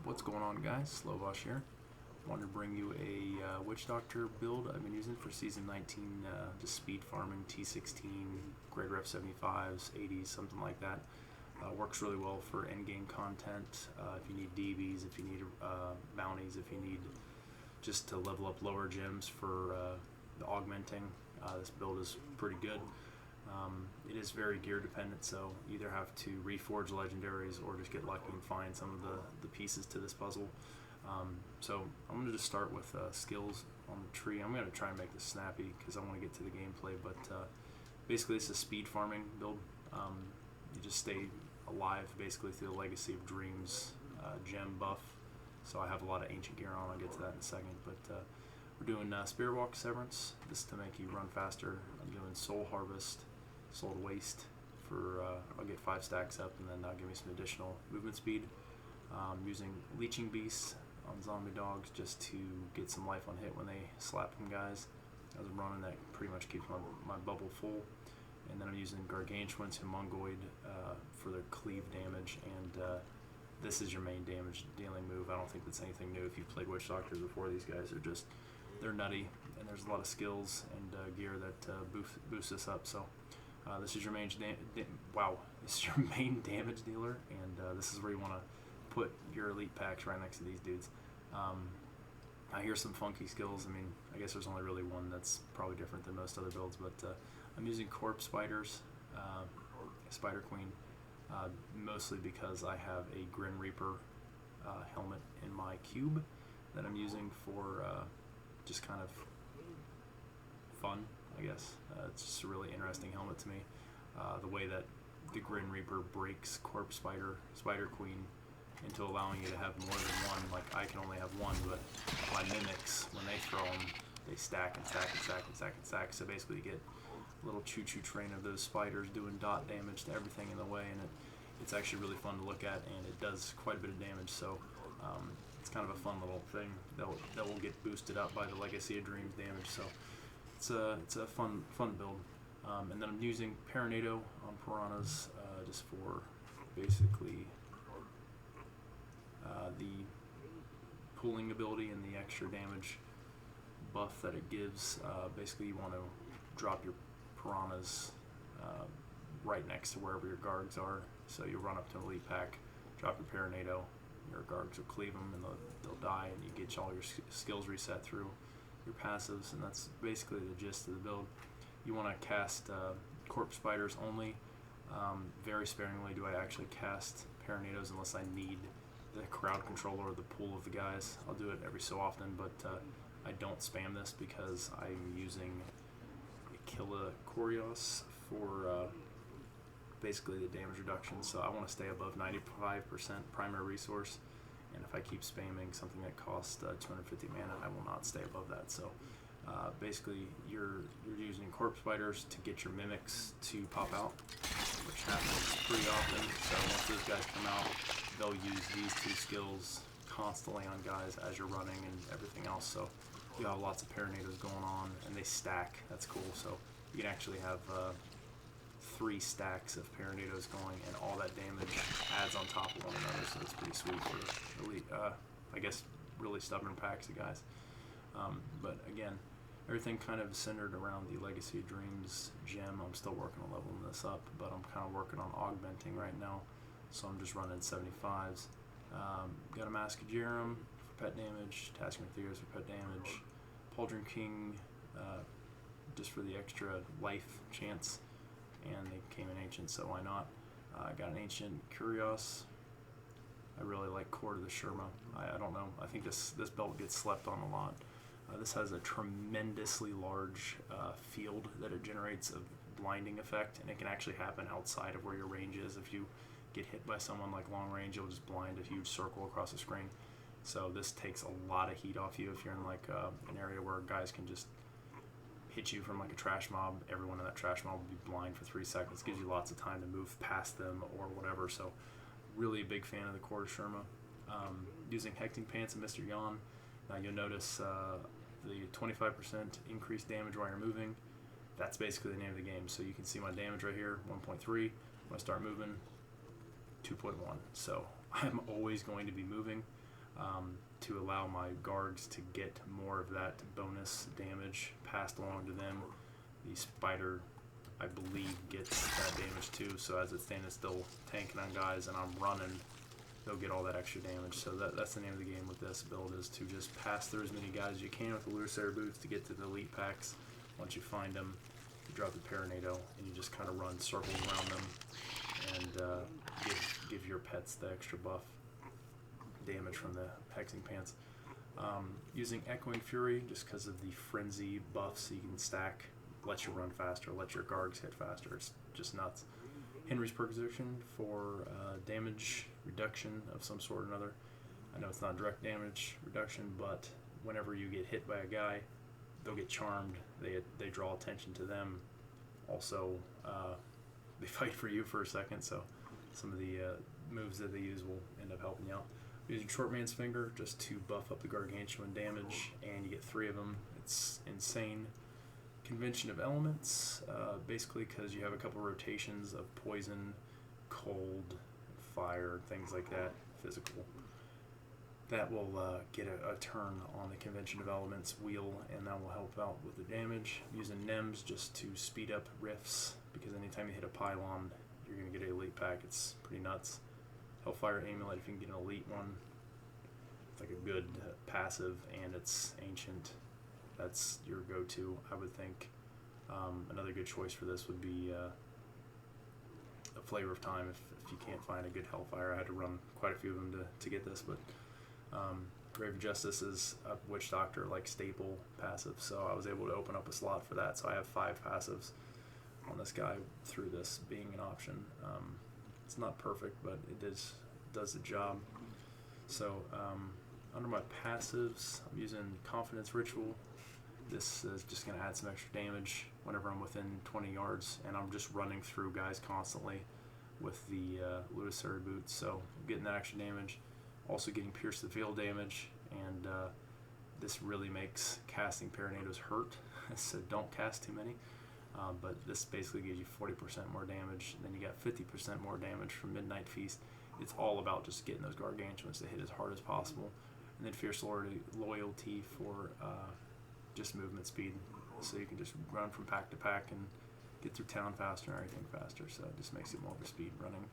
What's going on, guys? Slovash here. Wanted to bring you a Witch Doctor build I've been using for Season 19, just speed farming, T16, grade ref 75s, 80s, something like that. Works really well for endgame content, if you need DBs, if you need bounties, if you need just to level up lower gems for the augmenting. This build is pretty good. It is very gear dependent, so you either have to reforge legendaries or just get lucky and find some of the pieces to this puzzle. So I'm going to just start with skills on the tree. I'm going to try and make this snappy because I want to get to the gameplay, but basically this is a speed farming build. You just stay alive basically through the Legacy of Dreams gem buff. So I have a lot of ancient gear on, I'll get to that in a second, but we're doing Spirit Walk Severance. This is to make you run faster. I'm doing Soul Harvest, Soul to Waste for, I'll get 5 stacks up and then that'll give me some additional movement speed. Using Leeching Beasts on zombie dogs just to get some life on hit when they slap them guys. As I'm running, that pretty much keeps my bubble full. And then I'm using Gargantuans and Mongoloid for their cleave damage, and this is your main damage dealing move. I don't think that's anything new. If you've played Witch Doctors before, these guys are just, they're nutty, and there's a lot of skills and gear that boost this up. So this is your main this is your main damage dealer, and this is where you want to put your elite packs right next to these dudes. I hear some funky skills. I mean, I guess there's only really one that's probably different than most other builds, but I'm using Corpse Spiders, Spider Queen, mostly because I have a Grin Reaper helmet in my cube that I'm using for just kind of fun, I guess. It's just a really interesting helmet to me. The way that the Grin Reaper breaks Corpse Spider Queen into allowing you to have more than one. Like, I can only have one, but my mimics, when they throw them, they stack and stack and stack and stack and stack. So basically you get a little choo-choo train of those spiders doing dot damage to everything in the way, and it's actually really fun to look at, and it does quite a bit of damage. So it's kind of a fun little thing that will get boosted up by the Legacy of Dreams damage. So it's a fun build. And then I'm using Paranado on Piranhas just for basically the pulling ability and the extra damage buff that it gives. Basically you want to drop your Piranhas right next to wherever your Gargs are. So you run up to an elite pack, drop your Paranado, your Gargs will cleave them and they'll die, and you get all your skills reset through your passives, and that's basically the gist of the build. You want to cast Corpse Spiders only. Very sparingly do I actually cast Paranados unless I need the crowd control or the pool of the guys. I'll do it every so often, but I don't spam this because I'm using Aquila Corios for basically the damage reduction. So I want to stay above 95% primary resource, and if I keep spamming something that costs 250 mana, I will not stay above that. So basically you're using Corpse Spiders to get your mimics to pop out, which happens pretty often. So once those guys come out, they'll use these 2 skills constantly on guys as you're running and everything else. So you have lots of Paranados going on, and they stack. That's cool. So you can actually have 3 stacks of Paranados going, and all that damage adds on top of one another. So it's pretty sweet for elite, I guess, really stubborn packs of guys. But again, everything kind of centered around the Legacy of Dreams gem. I'm still working on leveling this up, but I'm kind of working on augmenting right now. So I'm just running 75s. Got a Mask of Jerem for pet damage, Tasker Theos for pet damage, Pauldron King just for the extra life chance, and they came in Ancient, so why not? I got an Ancient Curios. I really like Core to the Sherma. I don't know, I think this belt gets slept on a lot. This has a tremendously large field that it generates a blinding effect, and it can actually happen outside of where your range is. If you get hit by someone like long range, it'll just blind a huge circle across the screen. So this takes a lot of heat off you if you're in like an area where guys can just hit you from like a trash mob. Everyone in that trash mob will be blind for 3 seconds. Gives you lots of time to move past them or whatever. So really a big fan of the Core to Sherma. Using Hecting Pants and Mr. Yawn. Now you'll notice the 25% increased damage while you're moving. That's basically the name of the game. So you can see my damage right here, 1.3. When I start moving, 2.1. So I'm always going to be moving. to allow my guards to get more of that bonus damage passed along to them. The spider, I believe, gets that damage too, so as it's standing still tanking on guys and I'm running, they'll get all that extra damage. So that's the name of the game with this build, is to just pass through as many guys as you can with the Lucifer boots to get to the elite packs. Once you find them, you drop the Paranado and you just kind of run circles around them and give your pets the extra buff damage from the hexing pants. Using Echoing Fury just because of the frenzy buffs you can stack, lets you run faster, lets your guards hit faster. It's just nuts. Henry's Perquisition for damage reduction of some sort or another. I know it's not direct damage reduction, but whenever you get hit by a guy, they'll get charmed. They draw attention to them. Also, they fight for you for a second, so some of the moves that they use will end up helping you out. Using Short Man's Finger just to buff up the Gargantuan damage, and you get 3 of them. It's insane. Convention of Elements, basically because you have a couple rotations of poison, cold, fire, things like that, physical. That will get a turn on the Convention of Elements wheel, and that will help out with the damage. Using Nems just to speed up rifts, because anytime you hit a pylon, you're going to get an elite pack. It's pretty nuts. Hellfire Amulet, if you can get an elite one, it's like a good passive, and it's ancient. That's your go-to, I would think. Another good choice for this would be a Flavor of Time if you can't find a good Hellfire. I had to run quite a few of them to get this, but Grave of Justice is a Witch Doctor like staple passive, so I was able to open up a slot for that. So I have 5 passives on this guy through this being an option. It's not perfect, but it does the job. So under my passives, I'm using Confidence Ritual. This is just going to add some extra damage whenever I'm within 20 yards, and I'm just running through guys constantly with the Lucifer boots, so I'm getting that extra damage. Also getting Pierce the Veil damage, and this really makes casting Paranados hurt, so don't cast too many. But this basically gives you 40% more damage, and then you got 50% more damage from Midnight Feast. It's all about just getting those Gargantuans to hit as hard as possible. And then Fierce Loyalty for just movement speed, so you can just run from pack to pack and get through town faster and everything faster. So it just makes it more of a speed running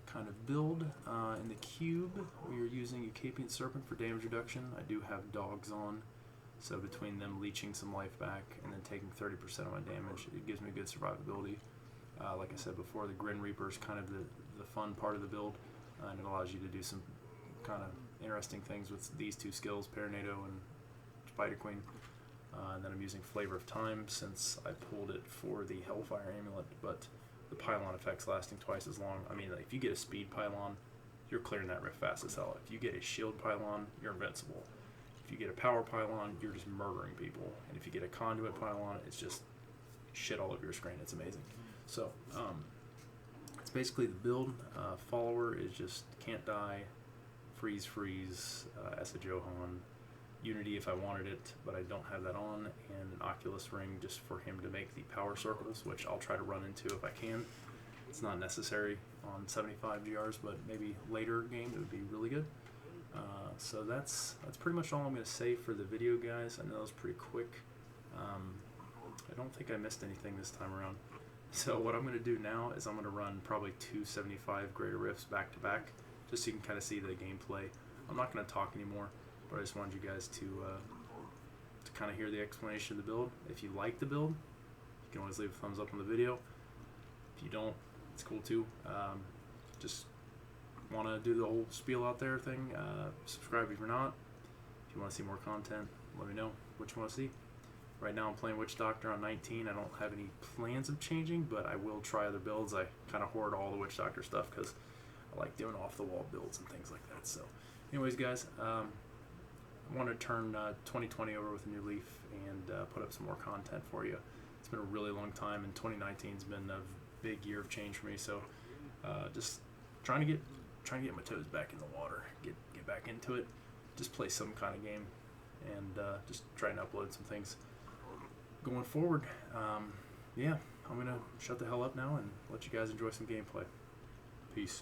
kind of build. In the cube, we are using Eucapian Serpent for damage reduction. I do have dogs on, so between them leeching some life back and then taking 30% of my damage, it gives me good survivability. Like I said before, the Grin Reaper is kind of the fun part of the build, and it allows you to do some kind of interesting things with these 2 skills, Paranado and Spider Queen. And then I'm using Flavor of Time since I pulled it for the Hellfire Amulet, but the pylon effect's lasting twice as long. I mean, if you get a speed pylon, you're clearing that rift fast as hell. If you get a shield pylon, you're invincible. If you get a power pylon, you're just murdering people. And if you get a conduit pylon, it's just shit all over your screen. It's amazing. So, it's basically the build. Follower is just can't die, freeze, Essa Johan, Unity if I wanted it, but I don't have that on, and an Oculus Ring just for him to make the power circles, which I'll try to run into if I can. It's not necessary on 75 GRs, but maybe later game it would be really good. So that's pretty much all I'm going to say for the video, guys. I know it was pretty quick. I don't think I missed anything this time around. So what I'm going to do now is I'm going to run probably 2 75 Greater Rifts back to back, just so you can kind of see the gameplay. I'm not going to talk anymore, but I just wanted you guys to kind of hear the explanation of the build. If you like the build, you can always leave a thumbs up on the video. If you don't, it's cool too. Just want to do the whole spiel out there thing. Subscribe if you're not. If you want to see more content, let me know what you want to see. Right now I'm playing Witch Doctor on 19. I don't have any plans of changing, but I will try other builds. I kind of hoard all the Witch Doctor stuff because I like doing off-the-wall builds and things like that. So anyways, guys, I want to turn 2020 over with a new leaf and put up some more content for you. It's been a really long time, and 2019's been a big year of change for me. So just trying to get my toes back in the water, get back into it, just play some kind of game, and just try and upload some things going forward. Yeah, I'm gonna shut the hell up now and let you guys enjoy some gameplay. Peace.